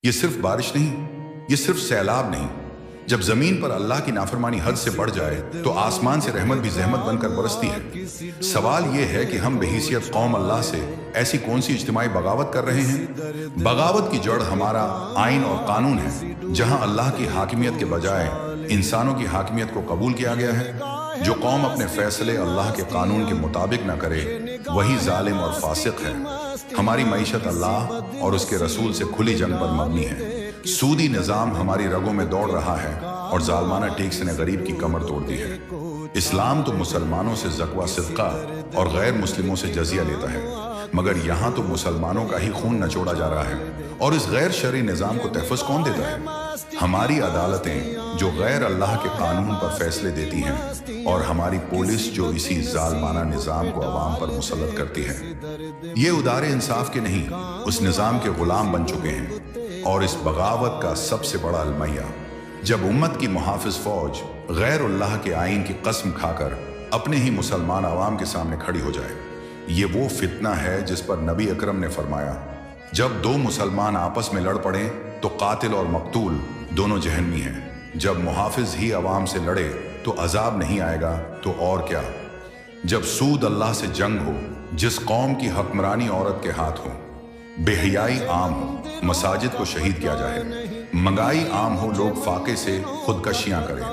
یہ صرف بارش نہیں، یہ صرف سیلاب نہیں، جب زمین پر اللہ کی نافرمانی حد سے بڑھ جائے تو آسمان سے رحمت بھی زحمت بن کر برستی ہے۔ سوال یہ ہے کہ ہم بحیثیت قوم اللہ سے ایسی کون سی اجتماعی بغاوت کر رہے ہیں؟ بغاوت کی جڑ ہمارا آئین اور قانون ہے، جہاں اللہ کی حاکمیت کے بجائے انسانوں کی حاکمیت کو قبول کیا گیا ہے۔ جو قوم اپنے فیصلے اللہ کے قانون کے مطابق نہ کرے وہی ظالم اور فاسق ہے۔ ہماری معیشت اللہ اور اس کے رسول سے کھلی جنگ پر مبنی ہے۔ سودی نظام ہماری رگوں میں دوڑ رہا ہے اور ظالمانہ ٹیکس نے غریب کی کمر توڑ دی ہے۔ اسلام تو مسلمانوں سے زکوہ صدقہ اور غیر مسلموں سے جزیہ لیتا ہے، مگر یہاں تو مسلمانوں کا ہی خون نچوڑا جا رہا ہے، اور اس غیر شرعی نظام کو تحفظ کون دیتا ہے؟ ہماری عدالتیں جو غیر اللہ کے قانون پر فیصلے دیتی ہیں، اور ہماری پولیس جو اسی ظالمانہ نظام کو عوام پر مسلط کرتی ہے۔ یہ ادارے انصاف کے نہیں، اس نظام کے غلام بن چکے ہیں۔ اور اس بغاوت کا سب سے بڑا المیہ، جب امت کی محافظ فوج غیر اللہ کے آئین کی قسم کھا کر اپنے ہی مسلمان عوام کے سامنے کھڑی ہو جائے۔ یہ وہ فتنہ ہے جس پر نبی اکرم نے فرمایا، جب دو مسلمان آپس میں لڑ پڑیں تو قاتل اور مقتول دونوں جہنمی ہیں۔ جب محافظ ہی عوام سے لڑے تو عذاب نہیں آئے گا تو اور کیا؟ جب سود اللہ سے جنگ ہو، جس قوم کی حکمرانی عورت کے ہاتھ ہو، بے حیائی عام ہو، مساجد کو شہید کیا جائے، مہنگائی عام ہو، لوگ فاقے سے خودکشیاں کریں،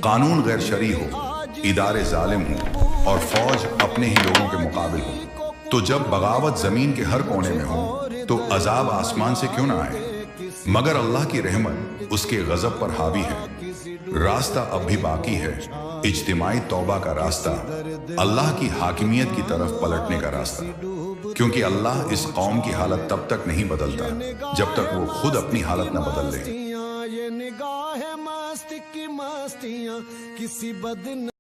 قانون غیر شرعی ہو، ادارے ظالم ہوں اور فوج اپنے ہی لوگوں کے مقابل ہو، تو جب بغاوت زمین کے ہر کونے میں ہو تو عذاب آسمان سے کیوں نہ آئے؟ مگر اللہ کی رحمت اس کے غضب پر حاوی ہے۔ راستہ اب بھی باقی ہے، اجتماعی توبہ کا راستہ، اللہ کی حاکمیت کی طرف پلٹنے کا راستہ، کیونکہ اللہ اس قوم کی حالت تب تک نہیں بدلتا جب تک وہ خود اپنی حالت نہ بدل لے۔ یہ نگاہ ہے مست کی مستیاں کسی